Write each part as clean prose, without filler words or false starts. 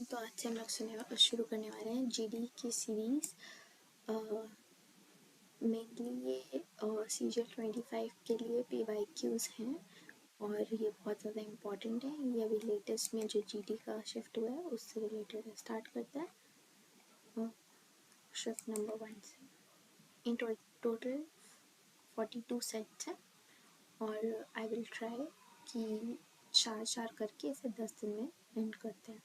तो आज से हम लोग शुरू करने वाले हैं जीडी की सीरीज़। मेनली ये CGL 25 के लिए PYQs हैं और ये बहुत ज़्यादा इम्पॉर्टेंट है। ये अभी लेटेस्ट में जो जीडी का शिफ्ट हुआ है उससे रिलेटेड स्टार्ट करता है शिफ्ट नंबर 1 से। इन टोटल 42 सेट्स हैं और आई विल ट्राई कि 4 करके इसे 10 दिन में एंड करते हैं,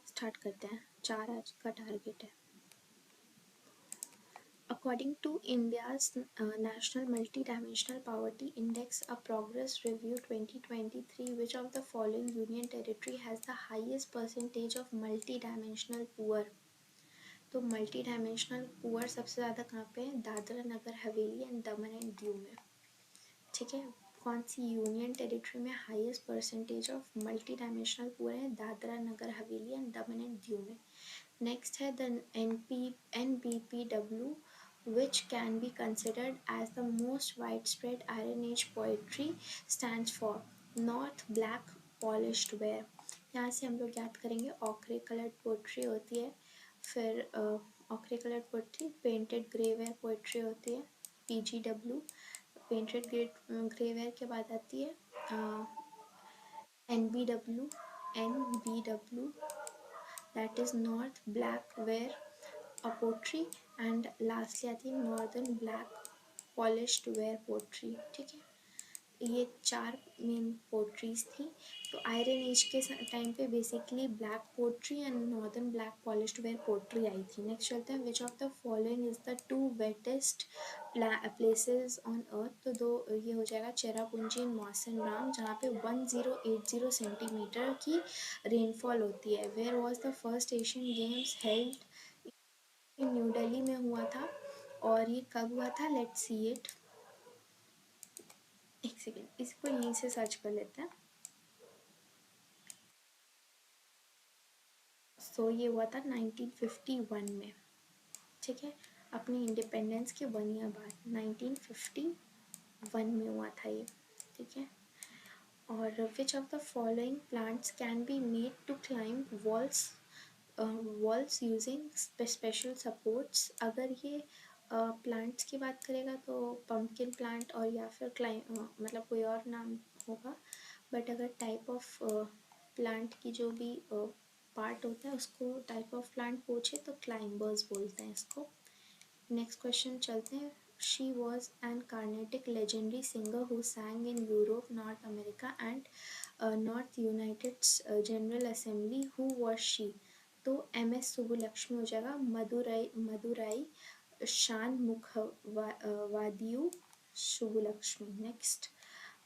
स्टार्ट करते हैं। 4 आज का टारगेट है। According to India's National Multidimensional Poverty Index, a Progress Review 2023, which of the following union territory has the highest percentage of multidimensional poor? तो multidimensional poor सबसे ज़्यादा कहाँ पे है? Dadra Nagar Haveli and Daman and Diu में। ठीक है, कौन सी यूनियन टेरिटरी में highest percentage of multi dimensional poor है? Dadra Nagar Haveli and Daman and Diu में। नेक्स्ट है the NBPW which can be considered as the most widespread Iron Age poetry stands for North Black Polished Ware। यहाँ से हम लोग याद करेंगे ऑक्रे कलर्ड पोएट्री होती है, फिर ochre coloured poetry, painted grey ware poetry होती है PGW। पेंटेड ग्रे वेयर के बाद आती है NBW that is North Black Ware pottery and lastly आती है northern black polished ware pottery. ठीक है, ये 4 मेन पोट्रीज थी। तो आयरन एज के टाइम पे basically black pottery and northern black polished ware pottery आई थी। नेक्स्ट चलते हैं, which of the following is the 2 wettest places on earth. तो दो ये हो जाएगा चेरापूंजी एंड मौसन राम, जहाँ पे 1080 सेंटीमीटर की रेनफॉल होती है। Where was the first Asian games held? New Delhi में हुआ था। और ये कब हुआ था? Let's see it. एक सेकेंड, इसको यहीं से सर्च कर लेते हैं। सो ये हुआ था 1951 में। ठीक है, अपनी इंडिपेंडेंस के 1 ईयर बाद 1951 में हुआ था ये। ठीक है, और which of the following plants can be made to climb walls using special supports? अगर ये प्लांट्स की बात करेगा तो पम्पकिन प्लांट और या फिर मतलब कोई और नाम होगा, बट अगर टाइप ऑफ प्लांट की जो भी पार्ट होता है उसको टाइप ऑफ प्लांट पूछे तो क्लाइंबर्स बोलते हैं इसको। नेक्स्ट क्वेश्चन चलते हैं। She was an Carnatic legendary singer who sang in Europe, North America and North United General Assembly. Who was she? तो MS सुबुलक्ष्मी हो जाएगा। मदुराई शान मुखवादियु सुबुलक्ष्मी। नेक्स्ट,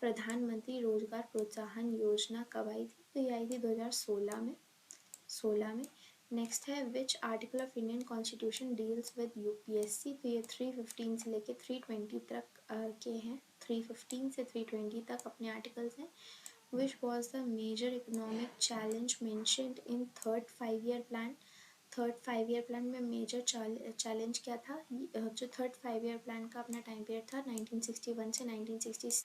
प्रधानमंत्री रोजगार प्रोत्साहन योजना कब आई थी? तो ये आई थी 2016 में। नेक्स्ट है, which article of Indian constitution deals with UPSC? तो ये 315 से लेके 320 तक के हैं। 315 से 320 तक अपने आर्टिकल्स हैं। Which was the major economic challenge mentioned in third 5 year plan? Third 5 year plan में मेजर चैलेंज क्या था? जो थर्ड 5 ईयर प्लान का अपना टाइम पीरियड था 1961 से 1966।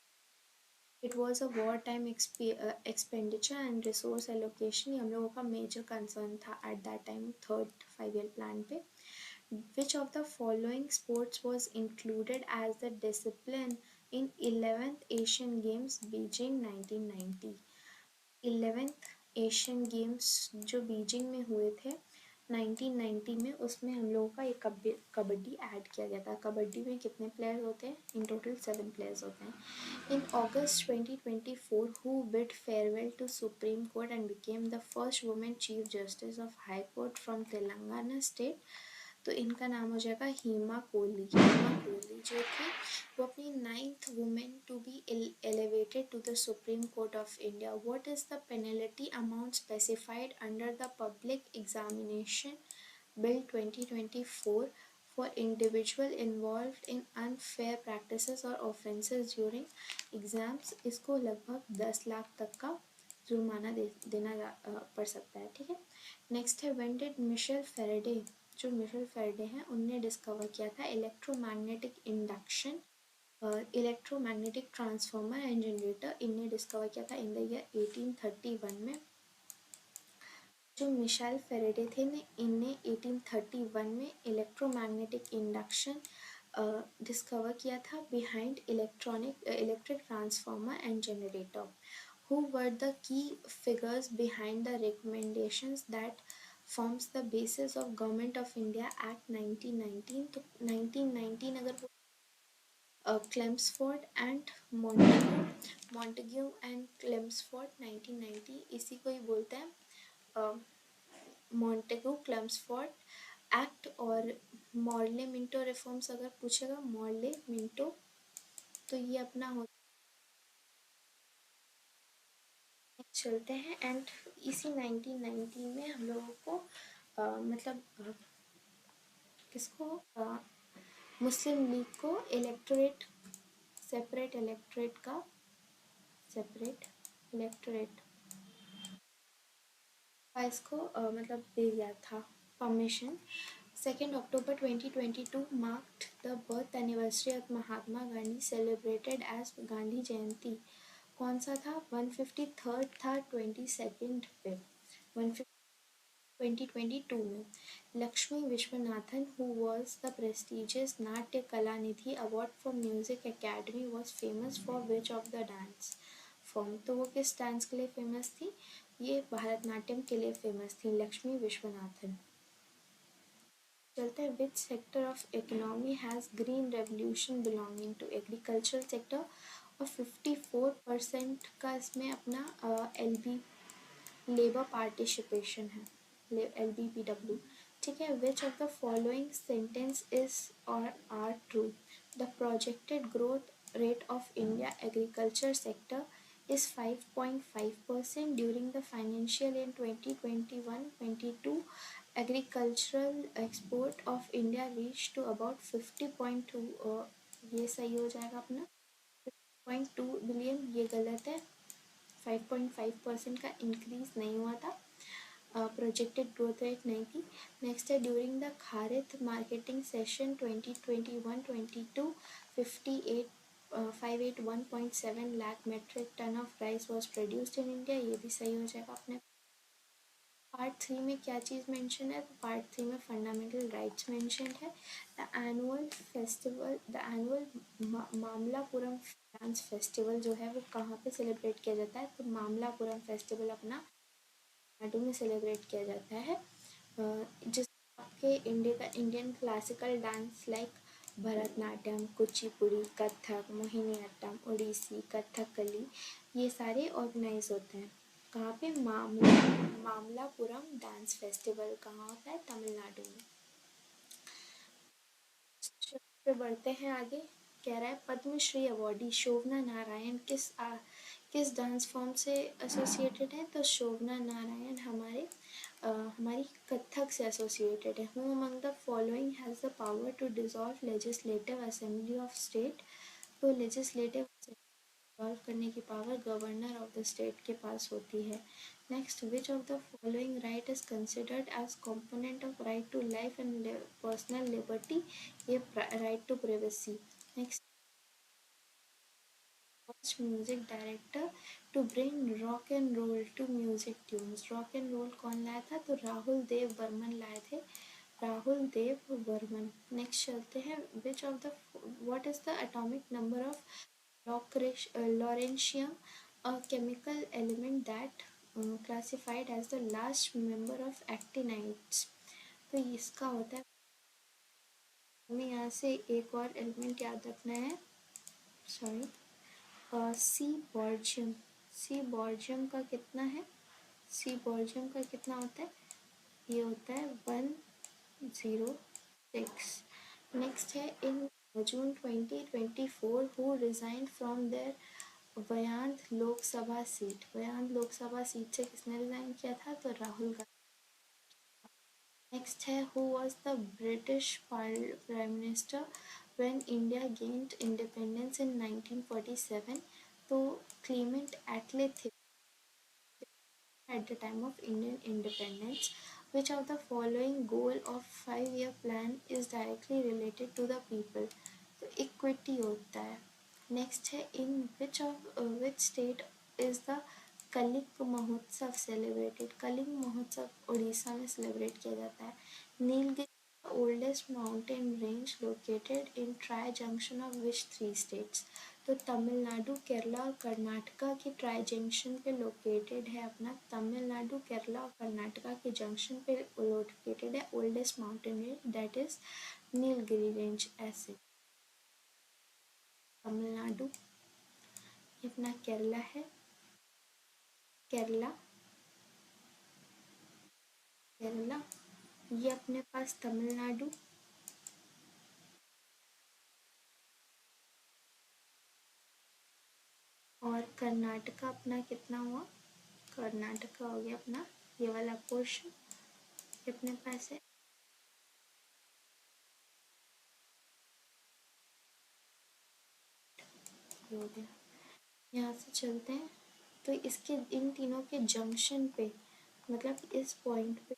It was a war time expenditure and resource allocation. ये हम लोगों का मेजर कंसर्न था at that time third 5 year plan पे। Which of the following sports was included as the discipline in 11th Asian Games Beijing 1990? 11th Asian Games जो Beijing में हुए थे 1990 में, उसमें हम लोगों का एक कबड्डी ऐड किया गया था। कबड्डी में कितने प्लेयर्स होते हैं? इन टोटल 7 प्लेयर्स होते हैं। In August 2024, who bid farewell to Supreme Court and became the first woman Chief Justice of High Court from Telangana State? तो इनका नाम हो जाएगा हीमा कोहली। जो थी वो अपनी 9th women to be elevated to the Supreme Court of India. What is the penalty amount specified under the Public Examination Bill 2024 for individual involved in unfair practices or offences during exams? इसको लगभग 10 लाख तक का जुर्माना देना पड़ सकता है। ठीक है, नेक्स्ट है, व्हेन डिड मिशेल फेरेडे, जो मिशेल फेरेडे हैं उनने डिस्कवर किया था electromagnetic induction, electromagnetic transformer and generator? इनने डिस्कवर किया था इन द ईयर 1831 में। जो मिशाइल फेरेडे थे ने इनने 1831 में इलेक्ट्रोमैग्नेटिक इंडक्शन डिस्कवर किया था behind electric transformer and generator, who were the key figures behind the recommendations that forms the basis of Government of India Act 1919. तो 1919 अगर क्लेम्सफोर्ड एंड मॉन्टेग्यू एंड क्लेम्सफोर्ड 1990 इसी को ही बोलते हैं मॉन्टेगू क्लेम्सफोर्ड एक्ट। और मॉर्ले मिंटो रिफॉर्म्स अगर पूछेगा मॉर्ले मिंटो तो ये अपना हो चलते हैं। एंड इसी 1990 में हम लोगों को मतलब किसको मुस्लिम लीग को सेपरेट इलेक्टोरेट का सेपरेट इलेक्टोरेट का इसको मतलब दे दिया था permission. 2 October 2022 marked the birth anniversary of Mahatma Gandhi celebrated as Gandhi Jayanti. कौन सा था? 153rd था 22nd पे 2022 में। Lakshmi Viswanathan who was the prestigious नाट्य Kalanidhi award for music academy was famous for which of the dance form? तो वो किस डांस के लिए फेमस थी? ये भरतनाट्यम के लिए फेमस थी लक्ष्मी विश्वनाथन। चलते हैं। Which sector of economy has green revolution belonging to agricultural sector, और 54% का इसमें अपना एल बी लेबर पार्टिसिपेशन है, LBPW। ठीक है। Which of the following sentence is और are true? The projected growth rate of India agriculture sector is 5.5% during the financial year 2021-22. Agricultural export of India reached to about 50.2 ये सही हो जाएगा अपना 50.2 billion. ये गलत है, 5.5% का इंक्रीज नहीं हुआ था, प्रोजेक्टेड ग्रोथ रेट नहीं थी। नेक्स्ट है during the Kharif marketing session 2021-22 58 581.7 lakh metric tonne of rice was produced in India. ये भी सही हो जाएगा अपने। पार्ट 3 में क्या चीज़ मेंशन है? तो पार्ट 3 में फंडामेंटल राइट्स मेंशन है। The annual Mamallapuram dance festival जो है वो कहाँ पे सेलिब्रेट किया जाता है? तो मामलापुरम फेस्टिवल अपना नाडु में सेलिब्रेट किया जाता है, जिस आपके Indian classical dance like Bharatanatyam, Kuchipudi, Kathak, Mohiniyattam, Odissi, Kathakali ये सारे ऑर्गेनाइज होते हैं। कहाँ पे? मामलापुरम डांस फेस्टिवल कहाँ होता है? तमिलनाडु में। पे बढ़ते हैं आगे। कह रहा है पद्मश्री अवॉर्डी शोभना नारायण किस डांस फॉर्म से एसोसिएटेड है? तो शोभना नारायण हमारी कथक से एसोसिएटेड है। Who among the following has the power to dissolve legislative assembly of state? तो लेजिस्लेटिव सॉल्व करने की power governor of the state के पास होती है। Next, which of the following right is considered as component of right to life and personal liberty? ये right to privacy. Next, first music director to bring rock and roll to music tunes? Rock and roll कौन लाया था? तो राहुल देव बर्मन लाए थे, Rahul Dev Burman. Next चलते हैं। Which of the what is the atomic number of Lawrencium, a chemical element that classified as the last member of actinides? तो इसका होता है, हमें यहाँ से एक और एलिमेंट याद रखना है, सॉरी, सी बॉर्जियम का कितना है? सी बॉर्जियम का कितना होता है? ये होता है 106। नेक्स्ट है in June 2024 who resign from their Wayanad Lok Sabha seat? Wayanad Lok Sabha seat से किसने रिजाइन किया था? तो राहुल गांधी। नेक्स्ट है who was the British prime minister when India gained independence in 1947? तो क्लीमेंट एटले थे at the time of Indian independence. Which of the following goal of 5-year plan is directly related to the people? तो equity होता है। Next है in which state is the Kalinga Mahotsav celebrated. Kalinga महोत्सव उड़ीसा में celebrate किया जाता है। Nilgiri oldest mountain range located in tri junction of which three states. तो तमिलनाडु, केरला और कर्नाटका की ट्राई जंक्शन पे लोकेटेड है अपना। तमिलनाडु, केरला और कर्नाटका के जंक्शन पे लोकेटेड है oldest mountain range, that is Nilgiri range. ऐसे तमिलनाडु, ये अपना केरला है, केरला, केरला, ये अपने पास तमिलनाडु, और कर्नाटका अपना कितना हुआ, कर्नाटका हो गया अपना ये वाला पोर्शन, अपने पास है। हो गया। यहाँ से चलते हैं, तो इसके इन तीनों के जंक्शन पे, मतलब इस पॉइंट पे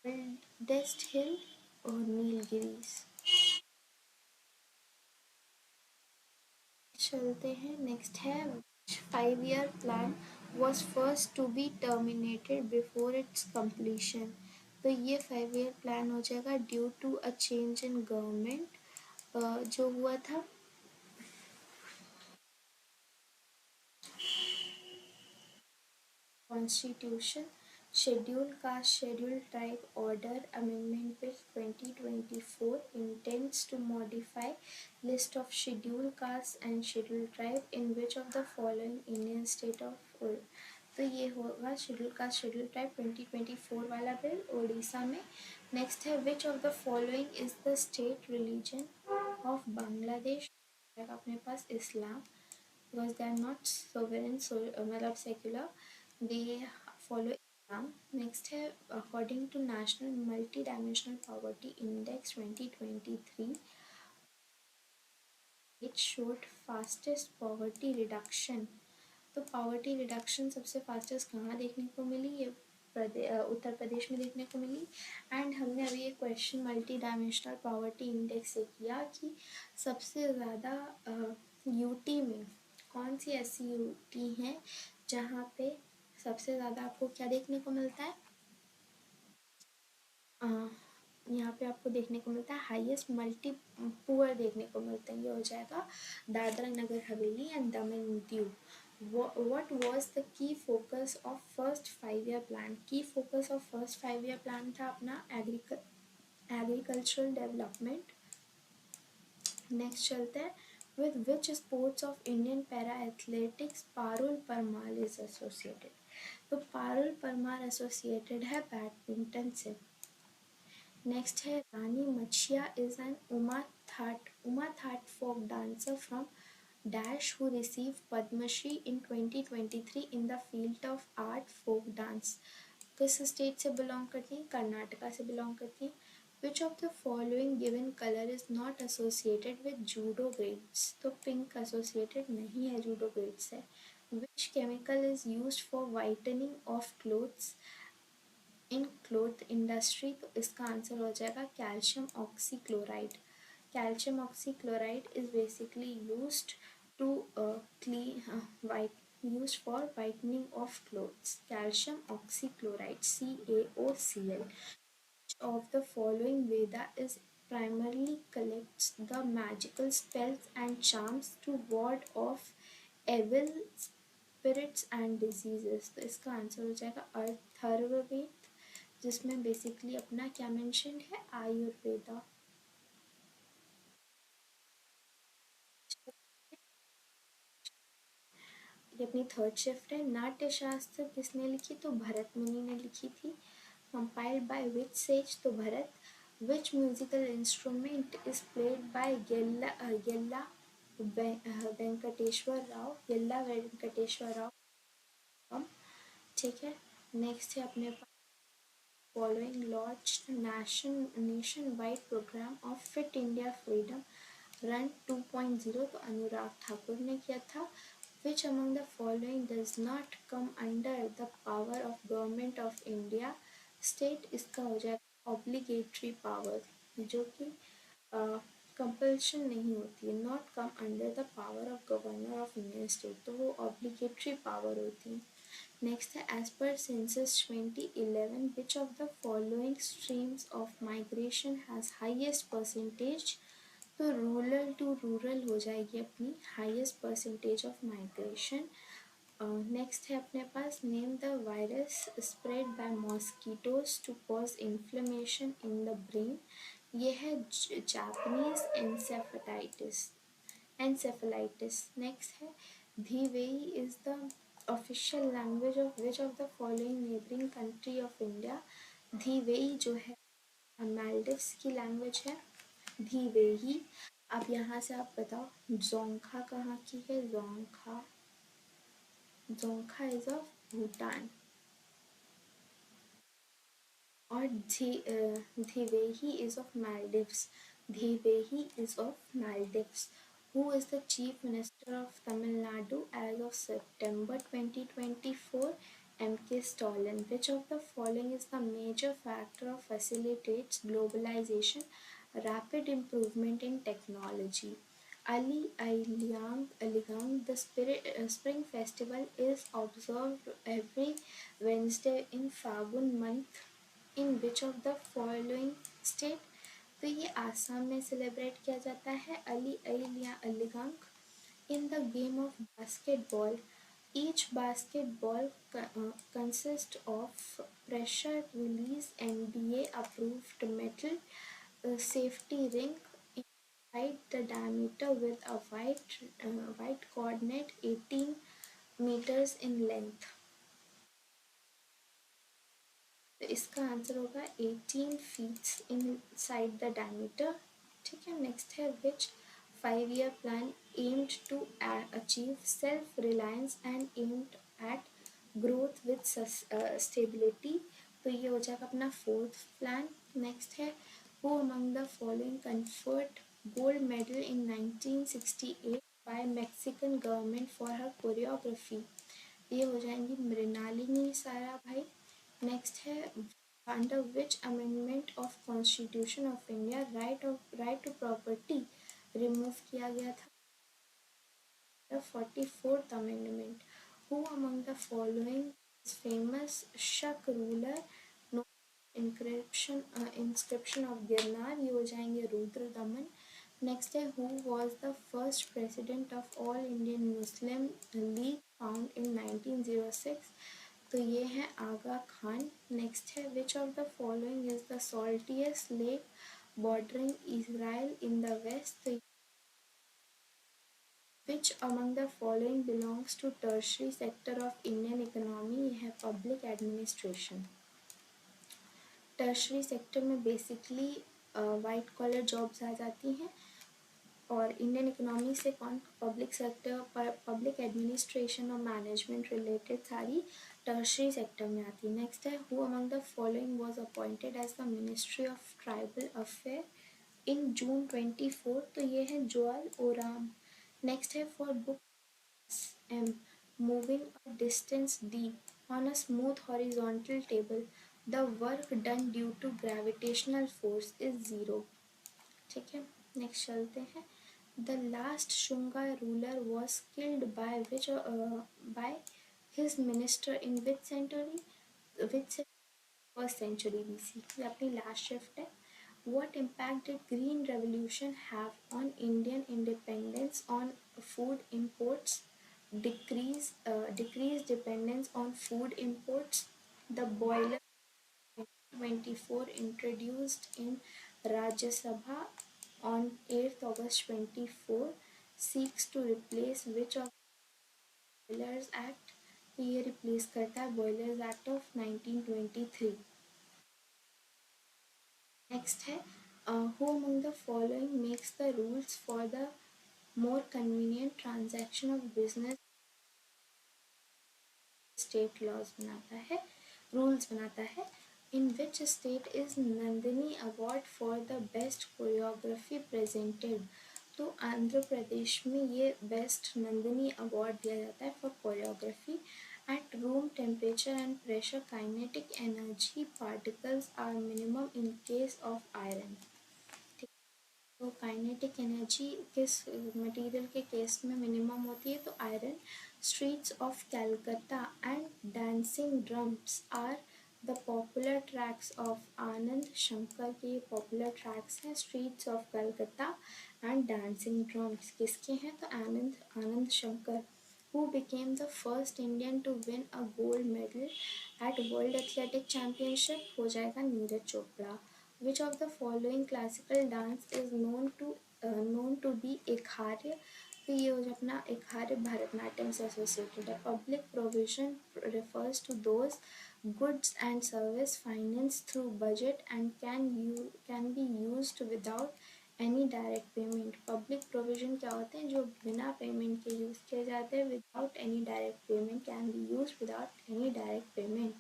ओल्डेस्ट हिल और नीलगिरीज। चलते हैं, नेक्स्ट है 5 year plan was first to be terminated before its completion। तो ये 5 year plan हो जाएगा due to a change in government जो हुआ था constitution schedule caste schedule tribe order amendment bill 2024 intends to modify list of scheduled caste and scheduled tribe in which of the following Indian state of तो ये होगा schedule caste schedule tribe 2024 वाला bill Orissa में। Next है which of the following is the state religion of Bangladesh. अपने पास इस्लाम, because they are not sovereign, so मतलब secular, they follow Islam। Next है according to national multi dimensional poverty index 2023 it showed fastest poverty reduction. तो poverty reduction सबसे fastest कहाँ देखने को मिली, ये उत्तर प्रदेश में देखने को मिली। एंड हमने अभी एक question multi dimensional poverty index से किया कि सबसे ज़्यादा यूटी में कौन सी ऐसी यूटी है जहाँ पे सबसे ज़्यादा आपको क्या देखने को मिलता है, अ, यहाँ पे आपको देखने को मिलता है हाईएस्ट मल्टी पुअर देखने को मिलता है। ये हो जाएगा Dadra Nagar Haveli and Daman and Diu. what was the key focus of first 5 year plan। की focus of first 5 year plan था अपना एग्रीकल्चरल डेवलपमेंट। नेक्स्ट चलते हैं, with which sports of Indian para athletics Parul Parmar is associated. तो पारुल परमार एसोसिएटेड है बैडमिंटन से। Next है Rani Machaiah is an Ummathat folk dancer from dash who receive Padmashri in 2023 in the field of art folk dance. किस state से belong करती हैं, कर्नाटका से belong करती हैं। Which of the following given colour is not associated with judo grades. तो pink associated नहीं है जूडो ग्रेड से। विच chemical is use for whitening of clothes in cloth industry. तो इसका आंसर हो जाएगा calcium oxychloride. Calcium oxychloride is basically used to clean white used for whitening of clothes। Calcium oxychloride CaOCl। Which of the following Veda is primarily collects the magical spells and charms to ward off evil spirits and diseases। तो इसका answer हो जाएगा अथर्ववेद, जिसमें basically अपना क्या mention है, आयुर्वेदा। ये अपनी थर्ड शिफ्ट है। नाट्य शास्त्र किसने लिखी, तो भरत मुनि ने लिखी थी। कंपाइल्ड बाय विच सेज, तो Bharat. Which musical instrument is played by Yella Venkateswara Rao, Yella Venkateswara Rao. ठीक है। नेक्स्ट है अपने पास following launched nationwide program of Fit India Freedom Run 2.0। तो अनुराग ठाकुर ने किया था। Which among the following does not come under the power of Government of India। State इसका हो जाएगा obligatory power, जो कि कंपल्शन नहीं होती है, not come under the power of governor of Indian state, तो वो ऑब्लिगेटरी पावर होती है। नेक्स्ट है as per census 2011 which of the following streams of migration has highest percentage, तो रूरल टू रूरल हो जाएगी अपनी highest percentage of migration. Next है अपने पास name the virus spread by mosquitoes to cause inflammation in the brain, ये है Japanese encephalitis. Next है Dhivehi is the official language of which of the following neighbouring country of India, Dhivehi जो है मालदीव्स की language है धीवेही। अब यहाँ से आप बताओ जोंखा कहाँ की है, जोंखा, जोंखा इज ऑफ भूटान। और Dhivehi is of Maldives. Dhivehi is of Maldives. Who is the Chief Minister of Tamil Nadu as of September 2024? M.K. Stalin. Which of the following is the major factor of facilitates globalization? Rapid improvement in technology. Aligang, the spring festival is observed every Wednesday in Fagun month in which of the following state, तो ये आसाम में celebrate किया जाता है अली अल या अलीगंग। In the game of basketball each basketball consist of pressure release NBA approved metal safety ring inside the diameter with a white coordinate 18 meters in length, तो इसका आंसर होगा 18 feet inside the diameter. ठीक है, next है which 5 year plan aimed to achieve self reliance and aimed at growth with stability, तो ये हो जाएगा अपना फोर्थ प्लान। नेक्स्ट है who among the following conferred gold medal in 1968 by Mexican government for her choreography, ये हो जाएंगी Mrinalini Sarabhai. Next है under which amendment of constitution of India right to property remove किया गया था, the 44th amendment. Who among the following famous Shaka ruler known inscription of Girnar, ये हो जाएंगे रुद्र दमन। नेक्स्ट है who was the first president of all Indian Muslim League found in 1906, तो ये है आगा खान। नेक्स्ट है which of the following is the saltiest lake bordering Israel in the west, which among the following belongs to tertiary sector of Indian economy, ये है public administration. Tertiary sector में basically white collar jobs आ जाती हैं, और Indian economy से कौन, public sector, public administration और मैनेजमेंट रिलेटेड सारी टर्शरी सेक्टर में आती है। नेक्स्ट है who among the following was appointed as the ministry of tribal affair in June 24, तो ये है जोअल ओराम। नेक्स्ट है for book M moving a distance d on a smooth horizontal table, the work done due to gravitational force is 0। ठीक है, next चलते हैं। The last Shunga ruler was killed by which by his minister in which century, which first century BC, ये अपनी last shift है। What impact did Green Revolution have on Indian independence on food imports? Decrease dependence on food imports. The boiler 24 introduced in Rajya Sabha on 8th August 24 seeks to replace which of Boilers Act? ये replace करता है Boilers Act of 1923। Next है who among the following makes the rules for the more convenient transaction of business, state laws बनाता है, rules बनाता है। In which state is Nandini award for the best choreography presented, तो आंध्र प्रदेश में ये best Nandini award दिया जाता है for choreography. At room temperature and pressure kinetic energy particles are minimum in case of iron. तो काइनेटिक एनर्जी किस मटेरियल के case में मिनिमम होती है, तो iron. Streets of Calcutta and dancing drums are the popular tracks of Anand Shankar के, ये popular tracks हैं streets of Calcutta and dancing drums किसके हैं, तो Anand Anand Shankar. Who became the first Indian to win a gold medal at world athletic championship, हो जाएगा Neeraj Chopra. Which of the following classical dance is known to be एकहार्य, तो ये हो जाए अपना एकहार्य भरतनाट्यम से एसोसिएटेड है। Public provision refers to those goods and service financed through budget and can be used without any direct payment. Public provision क्या होते हैं, जो बिना पेमेंट के यूज़ किए जाते हैं, without any direct payment, can be use without any direct payment.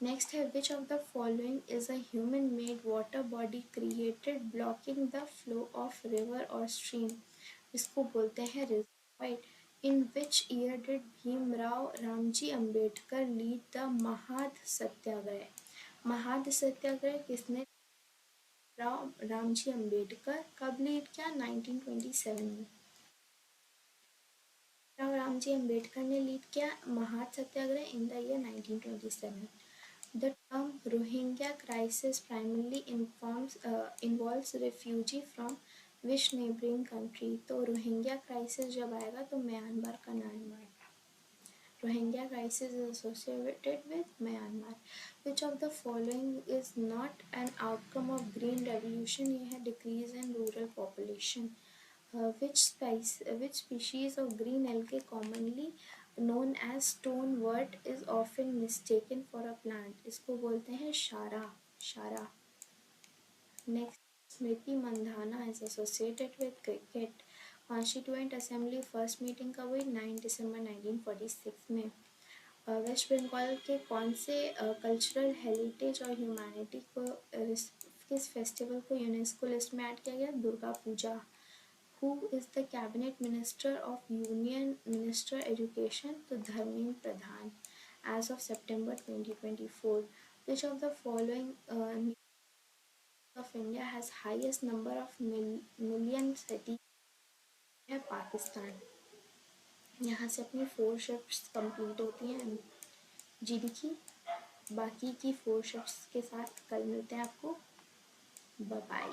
Next है which of the following is a human made water body created blocking the flow of river और स्ट्रीम, इसको बोलते हैं reservoir. In which year did Bhimrao Ramji Ambedkar lead the Mahad Satyagraha, Mahad Satyagraha किसने रामजी अम्बेडकर कब lead किया, 1927 में। रामजी अम्बेडकर ने लीड किया Mahad Satyagraha in the year 1927। The term Rohingya crisis primarily involves refugee from which neighboring country, तो रोहिंग्या क्राइसिस जब आएगा तो म्यांमार का नाम आएगा। Rohingya crisis is associated with Myanmar. Which of the following is not an outcome of Green Revolution? ये है decrease in rural population. Which species of green algae commonly known as stonewort is often mistaken for a plant? इसको बोलते हैं शारा, शारा। Next, Smriti Mandhana is associated with cricket. Constituent Assembly first meeting कब हुई, 9 दिसंबर 1946 में। वेस्ट बंगाल के कौन से कल्चरल हेरिटेज और ह्यूमैनिटी को किस फेस्टिवल को यूनेस्को लिस्ट में ऐड किया गया, Durga Puja. Who is the cabinet minister of union minister education, तो Dharmendra Pradhan. As of September 2024, which of the following of India has highest number of million cities, है पाकिस्तान। यहाँ से अपनी 4 शिफ्ट्स कंप्लीट होती हैं जीडी की। बाकी की 4 शिफ्ट्स के साथ कल मिलते हैं आपको। Bye bye.